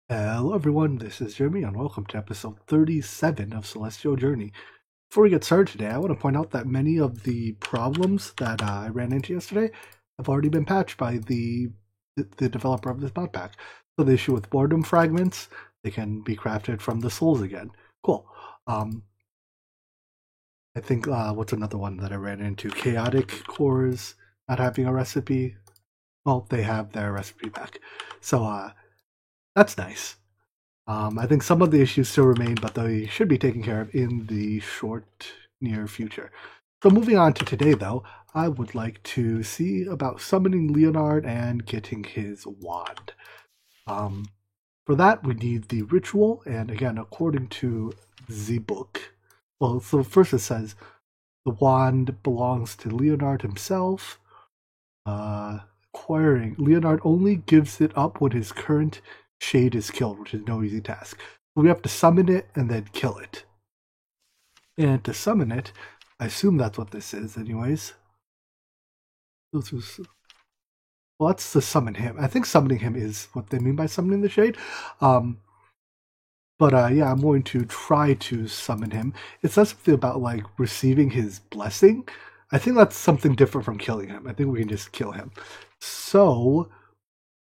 Hello everyone, this is Jeremy and welcome to episode 37 of Celestial Journey. Before we get started today, I want to point out that many of the problems that I ran into yesterday have already been patched by the developer of this mod pack. So the issue with boredom fragments, they can be crafted from the souls again. Cool. I think, what's another one that I ran into? Chaotic cores not having a recipe. Well, they have their recipe back. So, that's nice. I think some of the issues still remain, but they should be taken care of in the near future. So moving on to today, though, I would like to see about summoning Leonard and getting his wand. For that, we need the ritual, and again, according to the book, well, so first it says the wand belongs to Leonard himself. Acquiring Leonard only gives it up when his current shade is killed, which is no easy task. We have to summon it and then kill it. And to summon it, I assume that's what this is anyways. Well, that's to summon him. I think summoning him is what they mean by summoning the shade. Yeah, I'm going to try to summon him. It says something about like receiving his blessing. I think that's something different from killing him. I think we can just kill him. So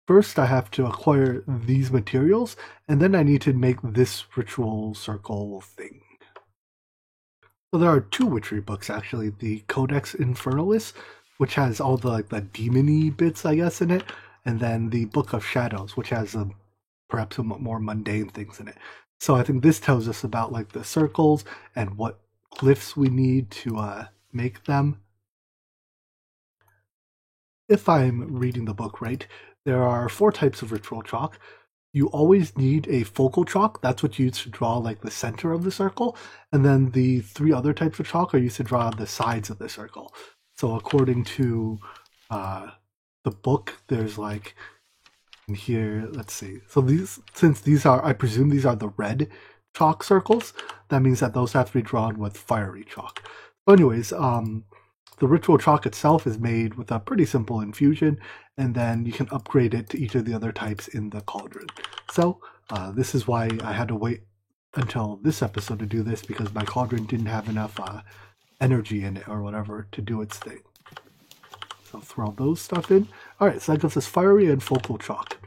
first I have to acquire these materials, and then I need to make this ritual circle thing. So there are two witchery books actually. The Codex Infernalis, which has all the like the demon-y bits, I guess, in it, and then the Book of Shadows, which has perhaps some more mundane things in it. So I think this tells us about like the circles and what glyphs we need to make them. If I'm reading the book right, there are 4 types of ritual chalk. You always need a focal chalk. That's what you use to draw like the center of the circle. And then the 3 other types of chalk are used to draw the sides of the circle. So according to the book, there's like in here, let's see. So since these are, I presume these are the red chalk circles, that means that those have to be drawn with fiery chalk. So anyways, the ritual chalk itself is made with a pretty simple infusion, and then you can upgrade it to each of the other types in the cauldron. So this is why I had to wait until this episode to do this, because my cauldron didn't have enough energy in it or whatever to do its thing. So throw those stuff in. Alright, so that gives us fiery and focal chalk.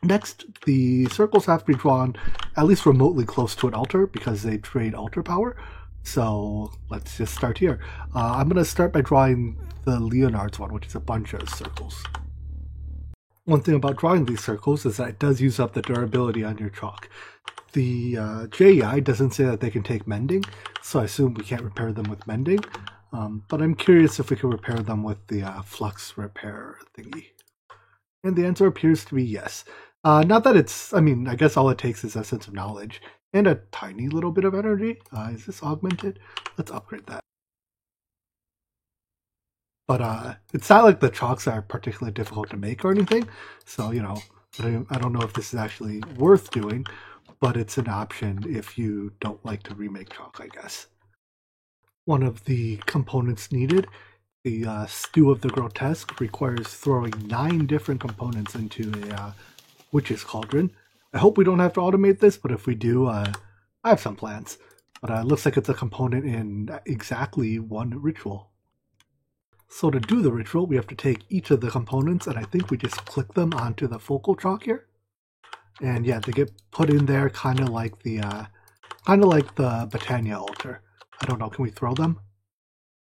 Next, the circles have to be drawn at least remotely close to an altar because they trade altar power. So let's just start here. I'm going to start by drawing the Leonard's one, which is a bunch of circles. One thing about drawing these circles is that it does use up the durability on your chalk. The JEI doesn't say that they can take mending, so I assume we can't repair them with mending. But I'm curious if we can repair them with the flux repair thingy. And the answer appears to be yes. Not that it's, I mean, I guess all it takes is a sense of knowledge and a tiny little bit of energy. Is this augmented? Let's upgrade that. But it's not like the chalks are particularly difficult to make or anything. So, you know, I don't know if this is actually worth doing, but it's an option if you don't like to remake chalk, I guess. One of the components needed, the Stew of the Grotesque, requires throwing 9 different components into a witch's cauldron. I hope we don't have to automate this, but if we do, I have some plans. But it looks like it's a component in exactly 1 ritual. So to do the ritual, we have to take each of the components, and I think we just click them onto the focal chalk here. And yeah, they get put in there kind of like the Botania altar. I don't know, can we throw them?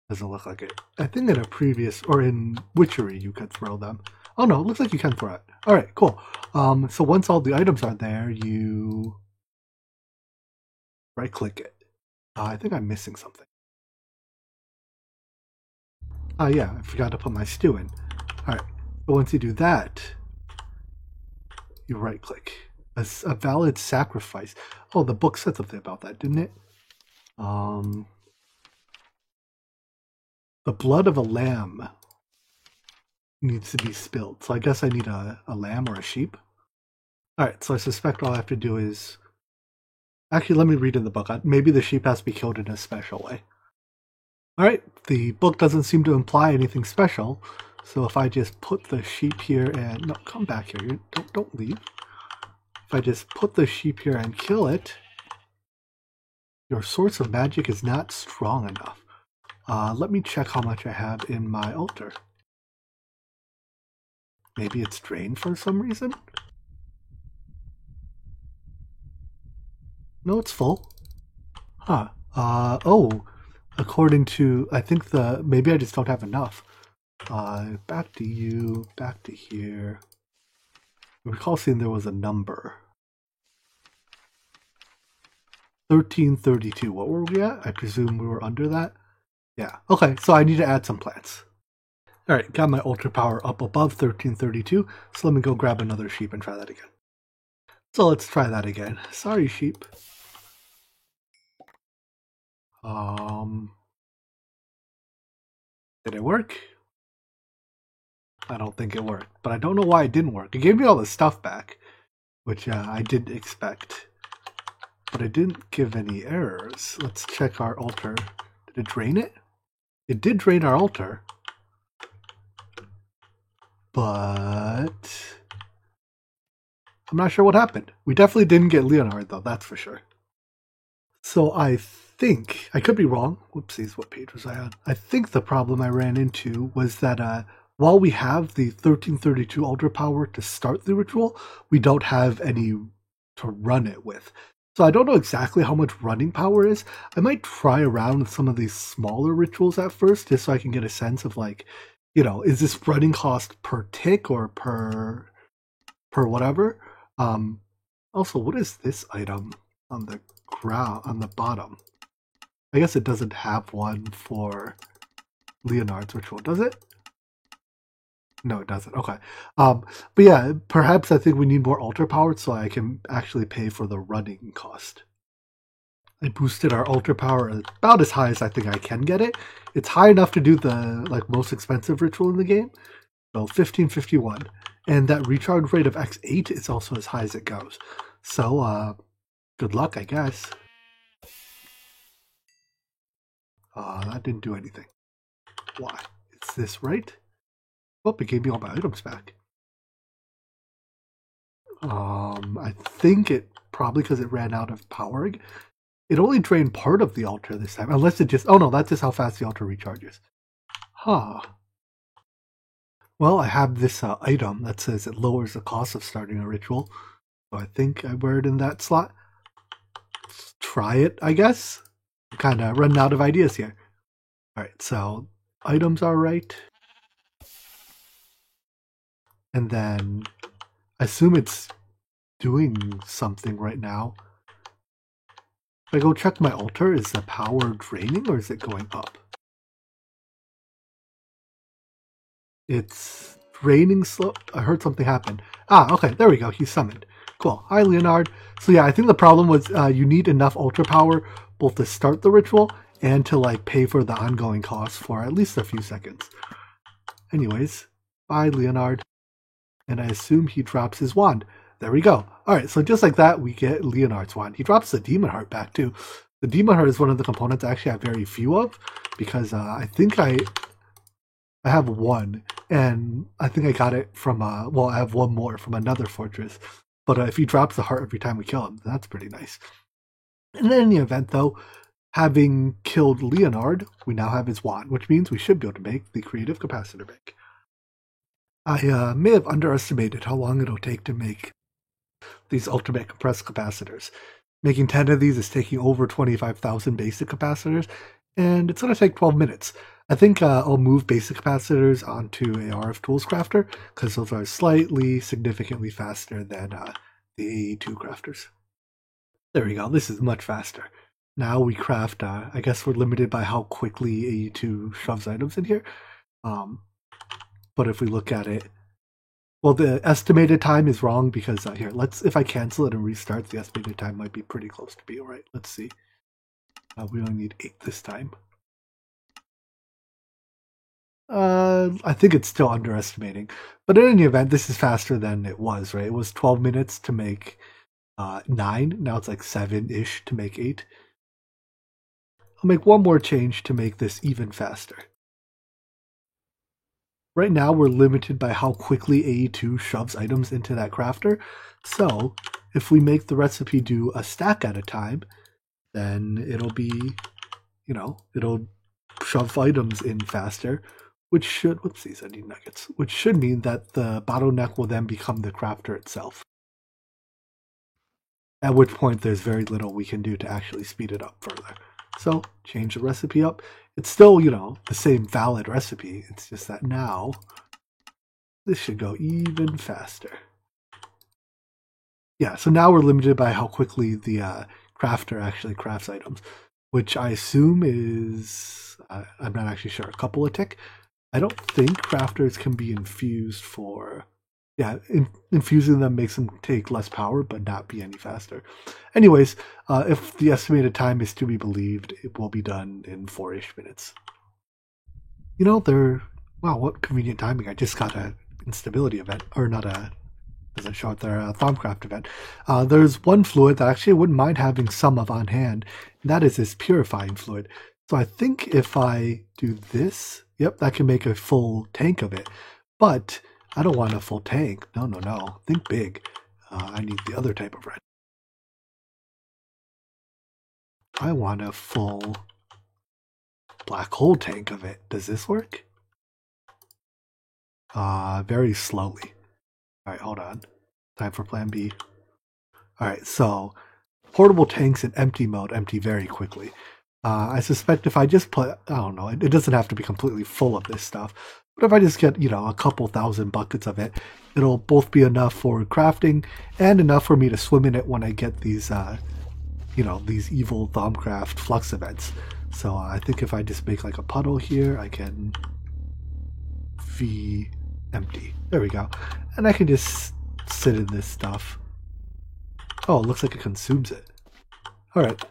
Doesn't look like it. I think in a previous, or in Witchery, you could throw them. Oh no, it looks like you can throw it. Alright, cool. So once all the items are there, you right-click it. I think I'm missing something. Yeah, I forgot to put my stew in. Alright, but once you do that, you right-click. A valid sacrifice. Oh, the book said something about that, didn't it? The blood of a lamb needs to be spilled. So I guess I need a lamb or a sheep. Alright, so I suspect all I have to do is... Actually, let me read in the book. Maybe the sheep has to be killed in a special way. Alright, the book doesn't seem to imply anything special. So if I just put the sheep here and... No, come back here. Don't leave. if I just put the sheep here and kill it, your source of magic is not strong enough. Let me check how much I have in my altar. Maybe it's drained for some reason? No, it's full. Huh. Oh, according to, I think maybe I just don't have enough. Back to you, back to here. I recall seeing there was a number. 1332. What were we at? I presume we were under that? Yeah. Okay, so I need to add some plants. Alright, got my ultra power up above 1332, so let me go grab another sheep and try that again. So let's try that again. Sorry, sheep. Did it work? I don't think it worked, but I don't know why it didn't work. It gave me all the stuff back, which I did expect, but it didn't give any errors. Let's check our altar. Did it drain it? It did drain our altar, but I'm not sure what happened. We definitely didn't get Leonard, though, that's for sure. So I think, I could be wrong. Whoopsies, what page was I on? I think the problem I ran into was that while we have the 1332 ultra power to start the ritual, we don't have any to run it with. So I don't know exactly how much running power is. I might try around with some of these smaller rituals at first, just so I can get a sense of, like, you know, is this running cost per tick or per whatever? Also, what is this item on the ground, on the bottom? I guess it doesn't have one for Leonard's ritual, does it? No, it doesn't. Okay. But yeah, perhaps I think we need more ultra power so I can actually pay for the running cost. I boosted our ultra power about as high as I think I can get it. It's high enough to do the most expensive ritual in the game. So 1551. And that recharge rate of X8 is also as high as it goes. So good luck, I guess. That didn't do anything. Why? Is this right? Oh, it gave me all my items back. I think it probably because it ran out of power. It only drained part of the altar this time, unless it just... Oh no, that's just how fast the altar recharges. Huh. Well, I have this item that says it lowers the cost of starting a ritual. So I think I wear it in that slot. Let's try it, I guess. I'm kind of running out of ideas here. Alright, so items are right. And then I assume it's doing something right now. If I go check my altar, is the power draining or is it going up? It's draining slow. I heard something happen. Ah, okay, there we go. He's summoned. Cool. Hi, Leonard. So yeah, I think the problem was you need enough ultra power both to start the ritual and to like pay for the ongoing costs for at least a few seconds. Anyways, bye, Leonard. And I assume he drops his wand. There we go. Alright, so just like that, we get Leonard's wand. He drops the Demon Heart back too. The Demon Heart is one of the components I actually have very few of, because I think I have one, and I think I got it from, well, I have one more from another fortress. But if he drops the heart every time we kill him, that's pretty nice. In any event, though, having killed Leonard, we now have his wand, which means we should be able to make the Creative Capacitor Bank. I may have underestimated how long it'll take to make these ultimate compressed capacitors. Making 10 of these is taking over 25,000 basic capacitors, and it's going to take 12 minutes. I think I'll move basic capacitors onto a RF Tools Crafter, because those are slightly, significantly faster than the AE2 crafters. There we go, this is much faster. Now we craft, I guess we're limited by how quickly AE2 shoves items in here. But if we look at it, well, the estimated time is wrong because here, if I cancel it and restart, the estimated time might be pretty close to be alright. Let's see. We only need 8 this time. I think it's still underestimating. But in any event, this is faster than it was, right? It was 12 minutes to make 9. Now it's like 7-ish to make 8. I'll make one more change to make this even faster. Right now, we're limited by how quickly AE2 shoves items into that crafter. So, if we make the recipe do a stack at a time, then it'll be, it'll shove items in faster, which should, whoopsies, I need nuggets, which should mean that the bottleneck will then become the crafter itself. At which point there's very little we can do to actually speed it up further. So change the recipe up. It's still, the same valid recipe. It's just that now this should go even faster. Yeah, so now we're limited by how quickly the crafter actually crafts items, which I assume is, I'm not actually sure, a couple of tick. I don't think crafters can be infused for, infusing them makes them take less power but not be any faster. Anyways, if the estimated time is to be believed, it will be done in 4-ish minutes. Wow, what convenient timing. I just got an instability event, or not a, doesn't show up there, a Thaumcraft event. There's one fluid that actually I wouldn't mind having some of on hand, and that is this purifying fluid. So I think if I do this, yep, that can make a full tank of it. But I don't want a full tank. No. Think big. I need the other type of red. I want a full black hole tank of it. Does this work? Very slowly. Alright, hold on. Time for plan B. Alright, so portable tanks in empty mode empty very quickly. I suspect if I just put, I don't know, it doesn't have to be completely full of this stuff, but if I just get, a couple thousand buckets of it, it'll both be enough for crafting and enough for me to swim in it when I get these, these evil Thaumcraft flux events. So I think if I just make like a puddle here, I can V empty. There we go. And I can just sit in this stuff. Oh, it looks like it consumes it. Alright.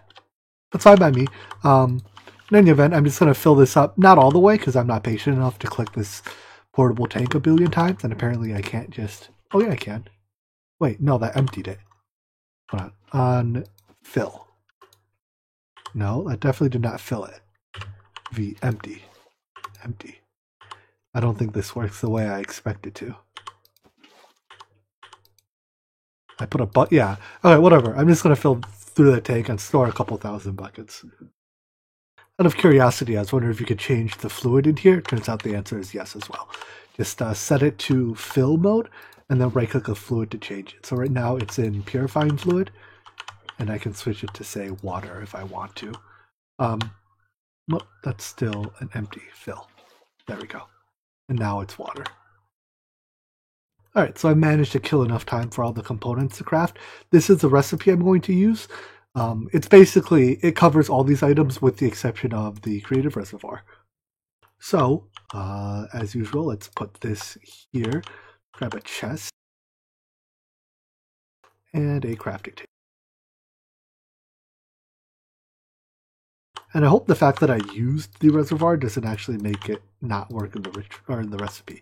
That's fine by me. In any event, I'm just going to fill this up, not all the way, because I'm not patient enough to click this portable tank a billion times, and apparently I can't just... Oh yeah, I can. Wait, no, that emptied it. Hold on. Fill. No, that definitely did not fill it. V, empty. Empty. I don't think this works the way I expect it to. I put a yeah. Okay, whatever. I'm just going to fill through the tank and store a couple thousand buckets. Out of curiosity, I was wondering if you could change the fluid in here. Turns out the answer is yes as well. Just set it to fill mode and then right click the fluid to change it. So right now it's in purifying fluid and I can switch it to say water if I want to. Nope, that's still an empty fill. There we go. And now it's water. Alright, so I managed to kill enough time for all the components to craft. This is the recipe I'm going to use. It's basically, it covers all these items with the exception of the creative reservoir. So, as usual, let's put this here, grab a chest, and a crafting table. And I hope the fact that I used the reservoir doesn't actually make it not work in the recipe.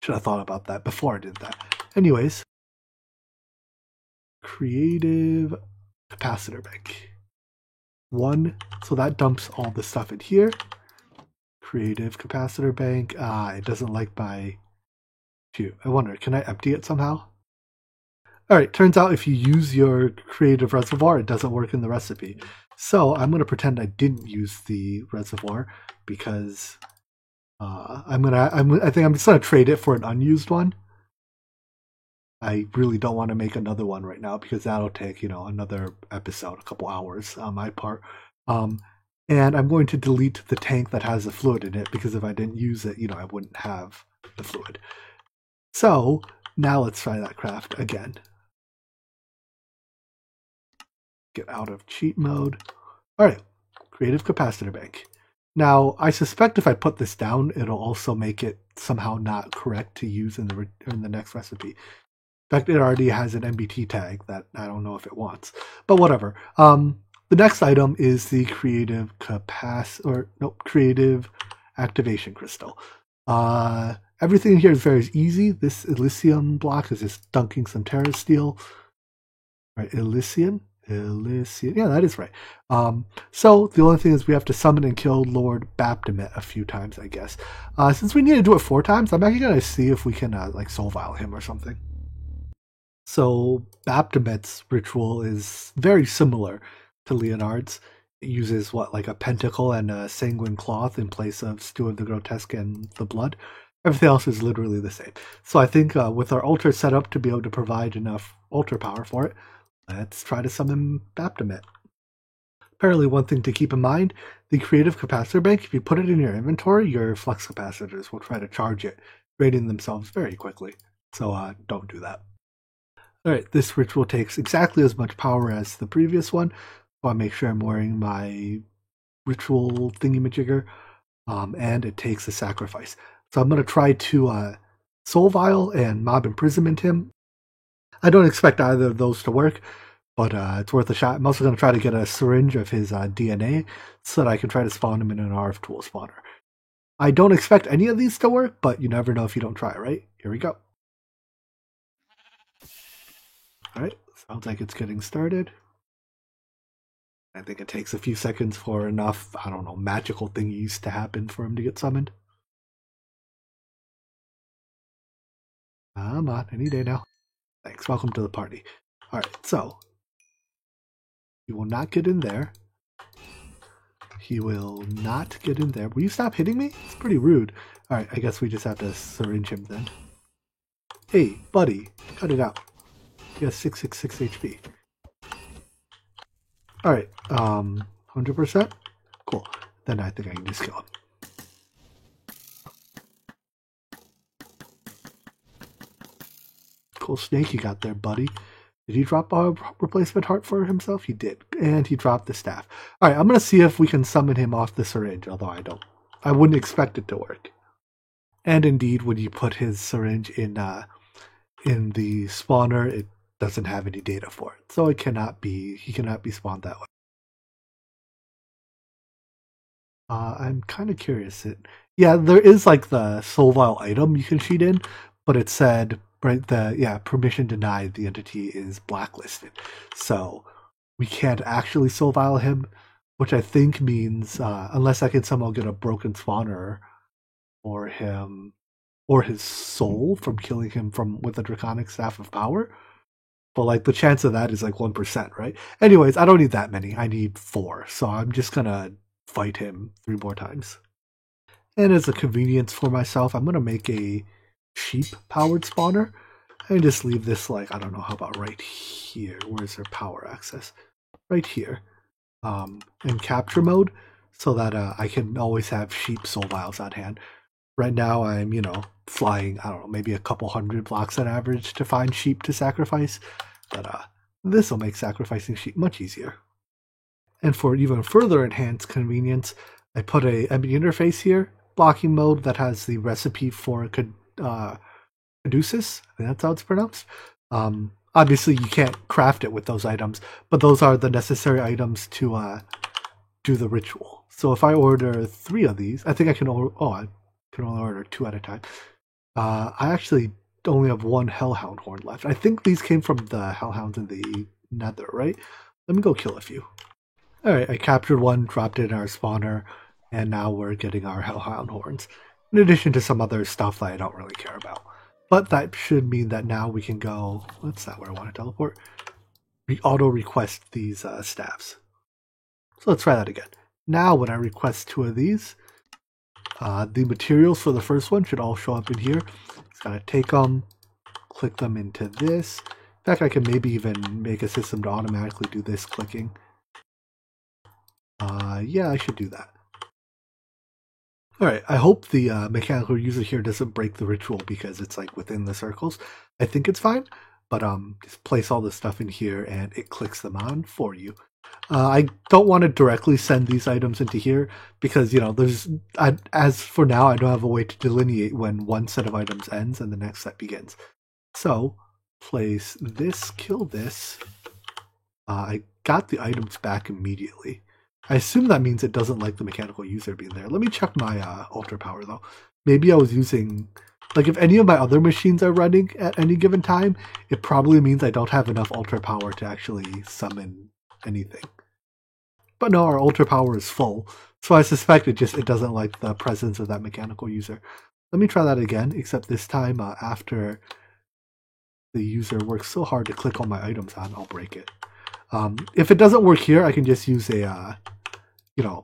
Should have thought about that before I did that. Anyways, creative capacitor bank. 1, so that dumps all the stuff in here. Creative capacitor bank. It doesn't like my... Shoot, I wonder, can I empty it somehow? Alright, turns out if you use your creative reservoir, it doesn't work in the recipe. So I'm going to pretend I didn't use the reservoir because... I think I'm just going to trade it for an unused one. I really don't want to make another one right now because that'll take, another episode, a couple hours on my part. And I'm going to delete the tank that has the fluid in it because if I didn't use it, I wouldn't have the fluid. So now let's try that craft again. Get out of cheat mode. All right, creative capacitor bank. Now, I suspect if I put this down, it'll also make it somehow not correct to use in the next recipe. In fact, it already has an MBT tag that I don't know if it wants, but whatever. The next item is the creative creative activation crystal. Everything here is very easy. This Elysium block is just dunking some Terra Steel. Right, Elysium. Yeah, that is right. So the only thing is we have to summon and kill Lord Baphomet a few times, I guess. Since we need to do it 4 times, I'm actually going to see if we can like soul vial him or something. So Baphomet's ritual is very similar to Leonard's. It uses like a pentacle and a sanguine cloth in place of Stew of the Grotesque and the blood. Everything else is literally the same. So I think with our altar set up to be able to provide enough altar power for it, let's try to summon Baphomet. Apparently, one thing to keep in mind, the creative capacitor bank, if you put it in your inventory, your flux capacitors will try to charge it, draining themselves very quickly. So don't do that. Alright, this ritual takes exactly as much power as the previous one, so I make sure I'm wearing my ritual thingy-majigger, and it takes a sacrifice. So I'm going to try to Soul Vial and Mob Imprisonment him. I don't expect either of those to work, but it's worth a shot. I'm also going to try to get a syringe of his DNA so that I can try to spawn him in an RF tool spawner. I don't expect any of these to work, but you never know if you don't try, right? Here we go. Alright, sounds like it's getting started. I think it takes a few seconds for enough, I don't know, magical thingies to happen for him to get summoned. Come on, any day now. Thanks, welcome to the party. Alright, so he will not get in there. He will not get in there. Will you stop hitting me? It's pretty rude. Alright, I guess we just have to syringe him then. Hey, buddy, cut it out. He has 666 HP. Alright, 100%? Cool. Then I think I can just kill him. Cool snake you got there, buddy. Did he drop a replacement heart for himself? He did. And he dropped the staff. Alright, I'm going to see if we can summon him off the syringe, although I wouldn't expect it to work. And indeed, when you put his syringe in the spawner, it doesn't have any data for it. So he cannot be spawned that way. I'm kind of curious. Yeah, there is like the Soul Vial item you can cheat in, but it said permission denied, the entity is blacklisted. So we can't actually Soul Vial him, which I think means unless I can somehow get a broken spawner for him or his soul from killing him with a Draconic Staff of Power. But like the chance of that is like 1%, right? Anyways, I don't need that many. I need 4. So I'm just gonna fight him 3 more times. And as a convenience for myself, I'm gonna make a sheep powered spawner and just leave this like, I don't know, how about right here? Where's their power access? Right here. In capture mode so that I can always have sheep soul vials on hand. Right now I'm, flying, I don't know, maybe a couple hundred blocks on average to find sheep to sacrifice. But this will make sacrificing sheep much easier. And for even further enhanced convenience, I put a enemy interface here, blocking mode that has the recipe for Caduceus. I think that's how it's pronounced. Obviously, you can't craft it with those items, but those are the necessary items to do the ritual. So if I order 3 of these, I think I can order. Oh, I can only order 2 at a time. I actually only have 1 Hellhound horn left. I think these came from the Hellhounds in the Nether, right? Let me go kill a few. Alright, I captured 1, dropped it in our spawner, and now we're getting our Hellhound horns. In addition to some other stuff that I don't really care about. But that should mean that now we can go... That's not where I want to teleport. Auto-request these staffs. So let's try that again. Now when I request 2 of these, the materials for the first one should all show up in here. Just gotta take them, click them into this. In fact, I can maybe even make a system to automatically do this clicking. Yeah, I should do that. Alright, I hope the mechanical user here doesn't break the ritual because it's like within the circles. I think it's fine, but just place all this stuff in here and it clicks them on for you. I don't want to directly send these items into here because, as for now, I don't have a way to delineate when one set of items ends and the next set begins. So, place this, kill this. I got the items back immediately. I assume that means it doesn't like the mechanical user being there. Let me check my altar power, though. Maybe I was using... Like, if any of my other machines are running at any given time, it probably means I don't have enough altar power to actually summon anything. But no, our altar power is full, so I suspect it doesn't like the presence of that mechanical user. Let me try that again, except this time after the user works so hard to click all my items on, I'll break it. If it doesn't work here, I can just use a,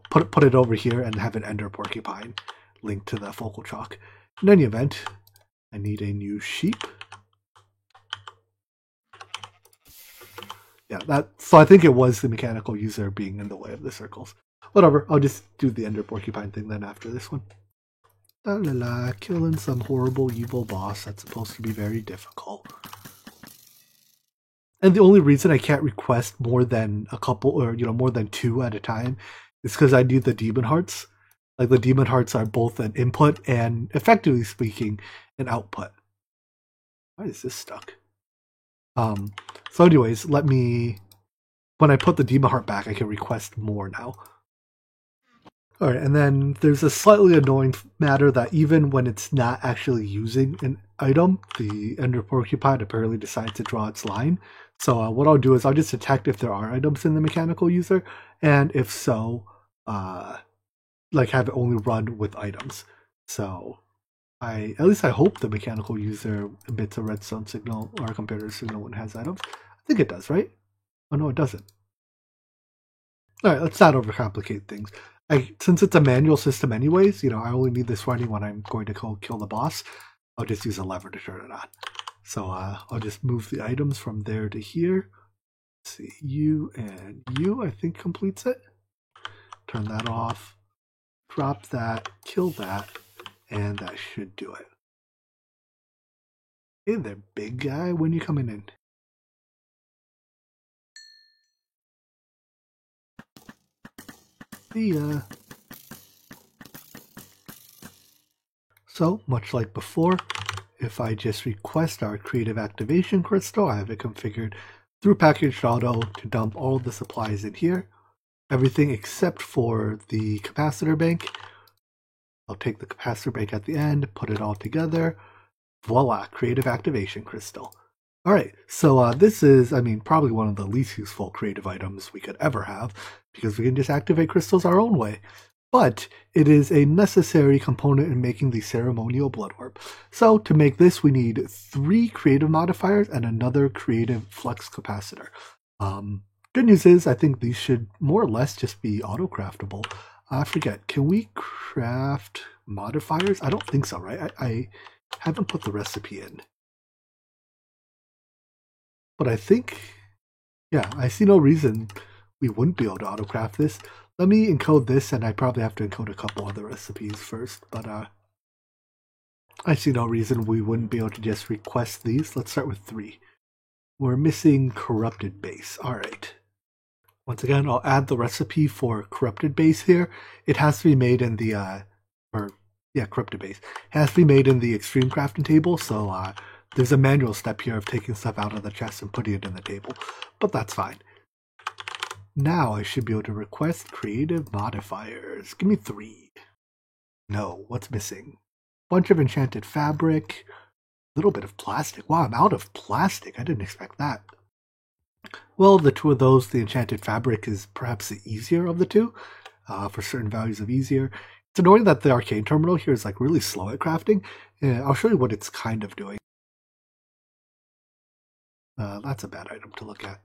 put it over here and have an ender porcupine linked to the focal chalk. In any event, I need a new sheep. Yeah, so I think it was the mechanical user being in the way of the circles. Whatever, I'll just do the ender porcupine thing then after this one. La la la, killing some horrible evil boss that's supposed to be very difficult. And the only reason I can't request more than a couple, or more than 2 at a time, is because I need the demon hearts. Like, the demon hearts are both an input and, effectively speaking, an output. Why is this stuck? So anyways, when I put the demon heart back, I can request more now. Alright, and then there's a slightly annoying matter that even when it's not actually using an item, the ender porcupine apparently decides to draw its line. So what I'll do is I'll just detect if there are items in the mechanical user, and if so, have it only run with items. So at least I hope the mechanical user emits a redstone signal or a comparator signal when it has items. I think it does, right? Oh no, it doesn't. Alright, let's not overcomplicate things. Since it's a manual system anyways, I only need this running when I'm going to go kill the boss. I'll just use a lever to turn it on. So I'll just move the items from there to here. Let's see, you and you, I think, completes it. Turn that off. Drop that, kill that, and that should do it. Hey there, big guy, when you coming in? See ya. So, much like before, if I just request our creative activation crystal, I have it configured through packaged auto to dump all the supplies in here. Everything except for the capacitor bank. I'll take the capacitor bank at the end, put it all together. Voila, creative activation crystal. Alright, so this is, probably one of the least useful creative items we could ever have, because we can just activate crystals our own way. But it is a necessary component in making the ceremonial blood orb. So to make this, we need 3 creative modifiers and another creative flux capacitor. Good news is, I think these should more or less just be auto-craftable. I forget, can we craft modifiers? I don't think so, right? I haven't put the recipe in. But I think, yeah, I see no reason we wouldn't be able to auto-craft this. Let me encode this, and I probably have to encode a couple other recipes first, but I see no reason we wouldn't be able to just request these. Let's start with 3. We're missing corrupted base. Alright. Once again, I'll add the recipe for corrupted base here. It has to be made in the, corrupted base. It has to be made in the extreme crafting table, so there's a manual step here of taking stuff out of the chest and putting it in the table, but that's fine. Now I should be able to request creative modifiers. Give me 3. No, what's missing? Bunch of enchanted fabric, a little bit of plastic. Wow, I'm out of plastic. I didn't expect that. Well, the 2 of those, the enchanted fabric is perhaps the easier of the 2, for certain values of easier. It's annoying that the arcane terminal here is really slow at crafting. I'll show you what it's kind of doing. That's a bad item to look at.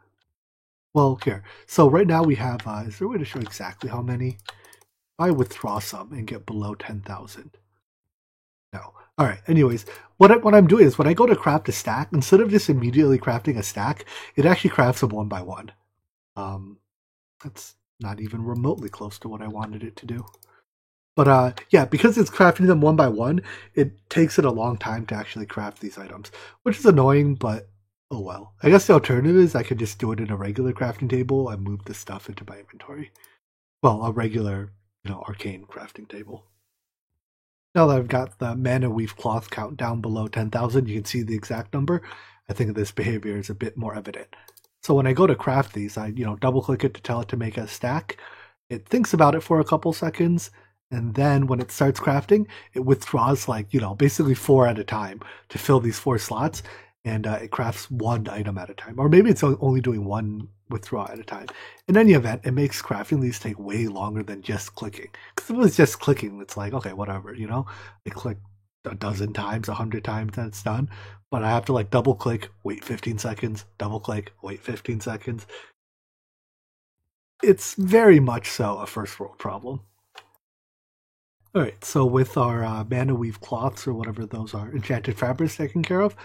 Well, here. So right now we have, is there a way to show exactly how many? If I withdraw some and get below 10,000. No. Alright, anyways, what I'm doing is when I go to craft a stack, instead of just immediately crafting a stack, it actually crafts them one by one. That's not even remotely close to what I wanted it to do. But yeah, because it's crafting them one by one, it takes it a long time to actually craft these items, which is annoying, but oh well. I guess the alternative is I could just do it in a regular crafting table and move the stuff into my inventory. Well, a regular, arcane crafting table. Now that I've got the mana weave cloth count down below 10,000, you can see the exact number. I think this behavior is a bit more evident. So when I go to craft these, I double click it to tell it to make a stack. It thinks about it for a couple seconds, and then when it starts crafting, it withdraws basically 4 at a time to fill these 4 slots. And it crafts 1 item at a time. Or maybe it's only doing 1 withdraw at a time. In any event, it makes crafting these take way longer than just clicking. Because if it was just clicking, it's like, okay, whatever, I click a dozen times, 100 times that it's done. But I have to like double click, wait 15 seconds, double click, wait 15 seconds. It's very much so a first world problem. All right, so with our mana weave cloths or whatever those are, enchanted fabrics taken care of,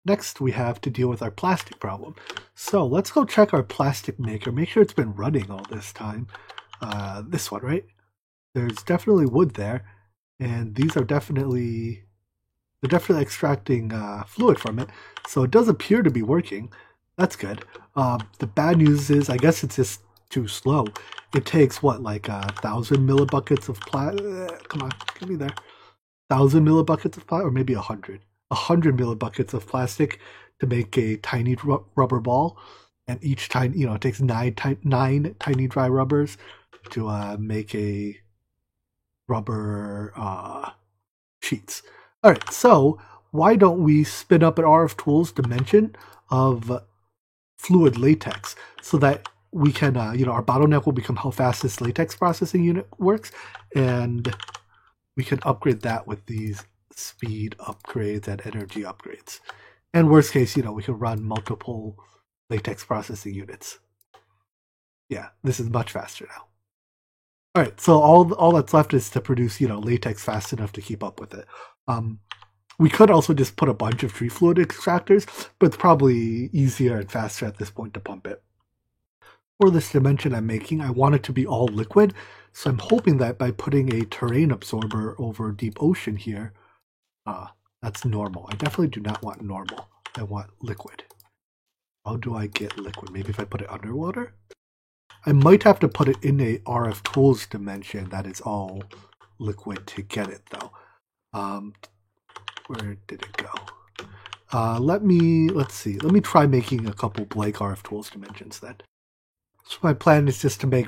next we have to deal with our plastic problem. So let's go check our plastic maker, make sure it's been running all this time. This one, right? There's definitely wood there, and these are definitely, they're definitely extracting fluid from it, so it does appear to be working. That's good. The bad news is, I guess it's just too slow. It takes what, like 1,000 millibuckets of come on, give me there. 1,000 millibuckets of plastic, or maybe 100. 100 millibuckets of plastic to make a tiny rubber ball, and each tiny, you know, it takes nine tiny dry rubbers to make a rubber sheets. All right, so why don't we spin up an RF Tools dimension of fluid latex so that we can, our bottleneck will become how fast this latex processing unit works, and we can upgrade that with these speed upgrades and energy upgrades. And worst case, we can run multiple latex processing units. Yeah, this is much faster now. All right, so all that's left is to produce, latex fast enough to keep up with it. We could also just put a bunch of tree fluid extractors, but it's probably easier and faster at this point to pump it. For this dimension I'm making, I want it to be all liquid, so I'm hoping that by putting a terrain absorber over deep ocean here, that's normal. I definitely do not want normal. I want liquid. How do I get liquid? Maybe if I put it underwater? I might have to put it in a RF Tools dimension that is all liquid to get it, though. Where did it go? Let's see. Let me try making a couple blank RF Tools dimensions then. So my plan is just to make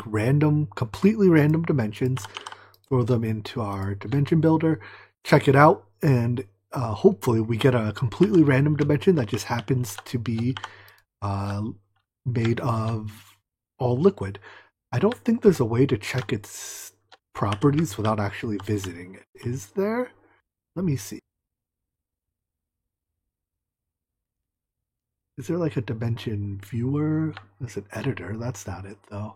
completely random dimensions, throw them into our dimension builder, check it out, and hopefully we get a completely random dimension that just happens to be made of all liquid. I don't think there's a way to check its properties without actually visiting it. Is there? Let me see. Is there like a dimension viewer? There's an editor. That's not it, though.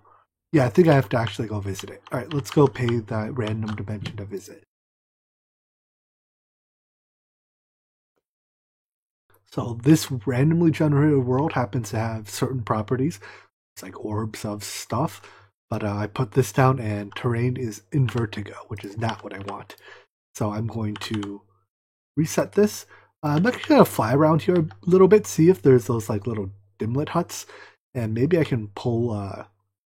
Yeah, I think I have to actually go visit it. All right, let's go pay that random dimension to visit. So this randomly generated world happens to have certain properties. It's like orbs of stuff. But I put this down and terrain is in vertigo, which is not what I want. So I'm going to reset this. I'm actually going to fly around here a little bit, see if there's those like little dimlet huts. And maybe I can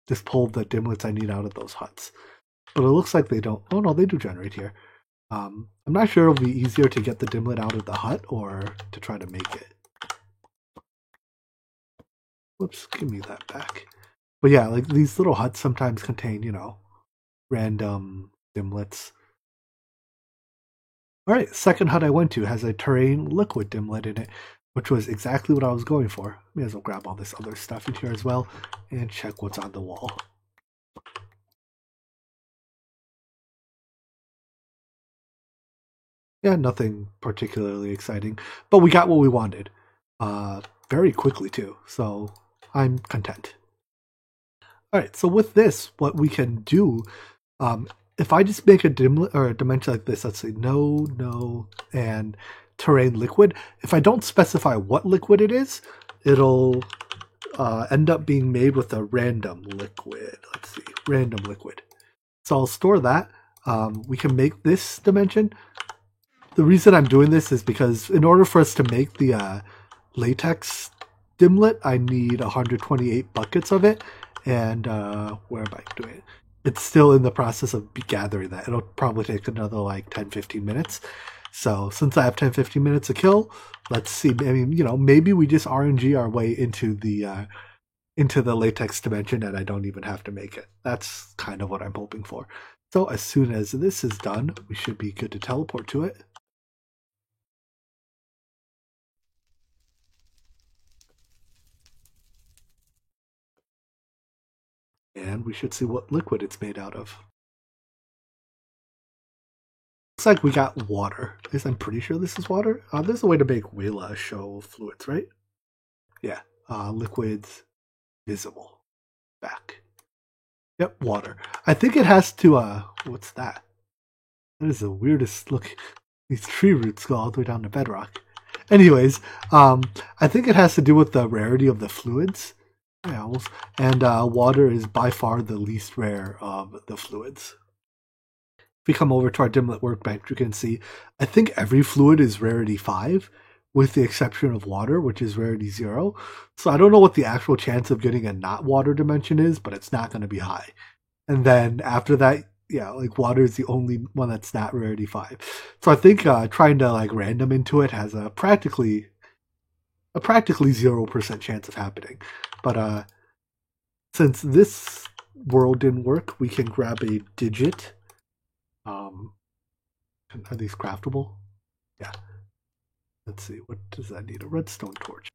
just pull the dimlets I need out of those huts. But it looks like they don't. Oh no, they do generate here. I'm not sure it'll be easier to get the dimlet out of the hut or to try to make it. Whoops, give me that back. But yeah, like these little huts sometimes contain, random dimlets. Alright, second hut I went to has a terrain liquid dimlet in it, which was exactly what I was going for. May as well grab all this other stuff in here as well and check what's on the wall. Yeah, nothing particularly exciting, but we got what we wanted. Very quickly too, so I'm content. Alright, so with this, what we can do, if I just make a dimension like this, let's say no, and terrain liquid, if I don't specify what liquid it is, it'll end up being made with a random liquid. Let's see, random liquid. So I'll store that. We can make this dimension. The reason I'm doing this is because in order for us to make the latex dimlet, I need 128 buckets of it. And where am I doing it? It's still in the process of gathering that. It'll probably take another like 10-15 minutes. So since I have 10-15 minutes to kill, let's see. I mean, maybe we just RNG our way into the latex dimension and I don't even have to make it. That's kind of what I'm hoping for. So as soon as this is done, we should be good to teleport to it. And we should see what liquid it's made out of. Looks like we got water. At least I'm pretty sure this is water. There's a way to make Wayla show fluids, right? Yeah. Liquids visible. Back. Yep, water. I think it has to, what's that? That is the weirdest look. These tree roots go all the way down to bedrock. Anyways, I think it has to do with the rarity of the fluids. Yeah, and water is by far the least rare of the fluids. If we come over to our Dimlet workbench, you can see, I think every fluid is rarity 5, with the exception of water, which is rarity 0. So I don't know what the actual chance of getting a not water dimension is, but it's not going to be high. And then after that, yeah, like water is the only one that's not rarity 5. So I think trying to like random into it has a practically 0% chance of happening. But since this world didn't work, we can grab a digit. Are these craftable? Yeah. Let's see, what does that need? A redstone torch.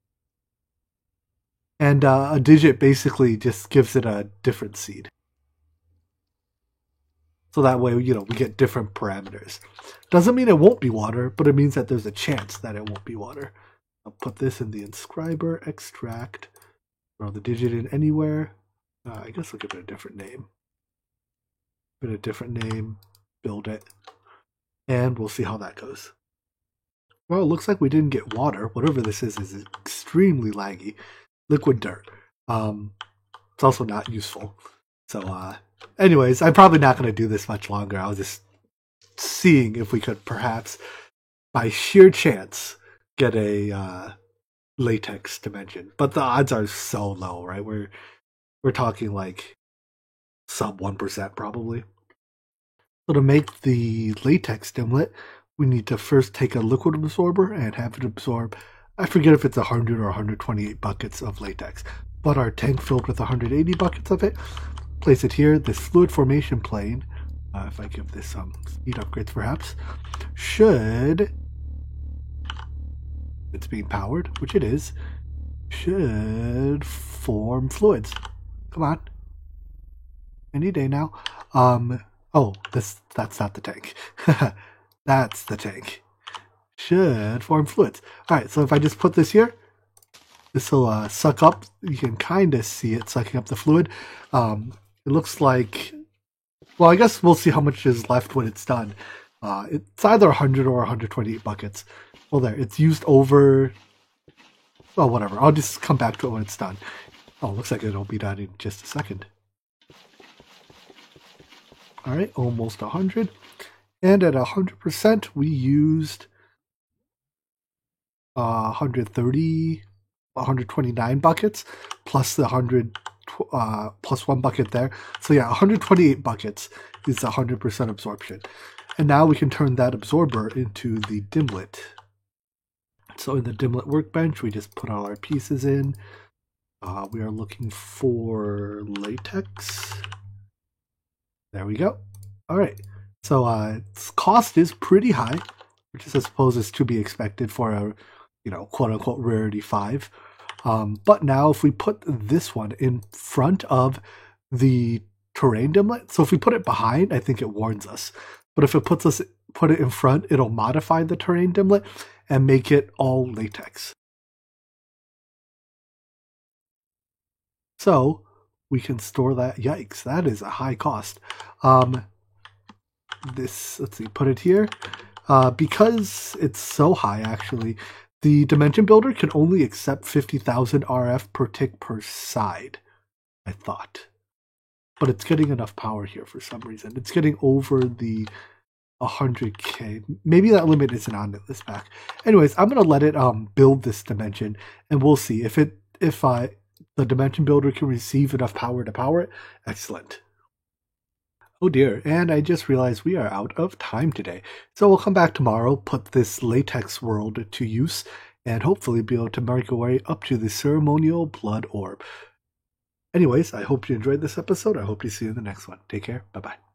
And a digit basically just gives it a different seed. So that way, we get different parameters. Doesn't mean it won't be water, but it means that there's a chance that it won't be water. I'll put this in the inscriber, extract, throw the digit in anywhere. I guess I'll give it a different name. Give it a different name, build it, and we'll see how that goes. Well, it looks like we didn't get water. Whatever this is extremely laggy. Liquid dirt. It's also not useful. So, anyways, I'm probably not going to do this much longer. I was just seeing if we could perhaps, by sheer chance, get a latex dimension. But the odds are so low, right? We're talking like sub 1% probably. So to make the latex dimlet, we need to first take a liquid absorber and have it absorb, I forget if it's 100 or 128 buckets of latex, but our tank filled with 180 buckets of it. Place it here. This fluid formation plane, if I give this some speed upgrades perhaps, should, it's being powered, which it is, should form fluids. Come on. Any day now. Oh, that's not the tank. That's the tank. Should form fluids. Alright, so if I just put this here, this will suck up. You can kind of see it sucking up the fluid. It looks like, well, I guess we'll see how much is left when it's done. It's either 100 or 128 buckets. Well, there, it's used over, well, whatever. I'll just come back to it when it's done. Oh, looks like it'll be done in just a second. Alright, almost 100. And at 100%, we used 129 buckets, plus the 100, plus 1 bucket there. So yeah, 128 buckets is 100% absorption. And now we can turn that absorber into the dimlet. So in the dimlet workbench, we just put all our pieces in. We are looking for latex. There we go. All right. So its cost is pretty high, which is, I suppose, is to be expected for a, quote unquote rarity 5. But now if we put this one in front of the terrain dimlet, so if we put it behind, I think it warns us. But if it put it in front, it'll modify the terrain dimlet and make it all latex. So we can store that. Yikes, that is a high cost. Let's see, put it here. Because it's so high, actually, the Dimension Builder can only accept 50,000 RF per tick per side, I thought. But it's getting enough power here for some reason. It's getting over the 100k. Maybe that limit isn't on this pack. Anyways, I'm going to let it build this dimension, and we'll see. If the Dimension Builder can receive enough power to power it, excellent. Oh dear, and I just realized we are out of time today. So we'll come back tomorrow, put this latex world to use, and hopefully be able to make our way up to the ceremonial blood orb. Anyways, I hope you enjoyed this episode. I hope to see you in the next one. Take care. Bye-bye.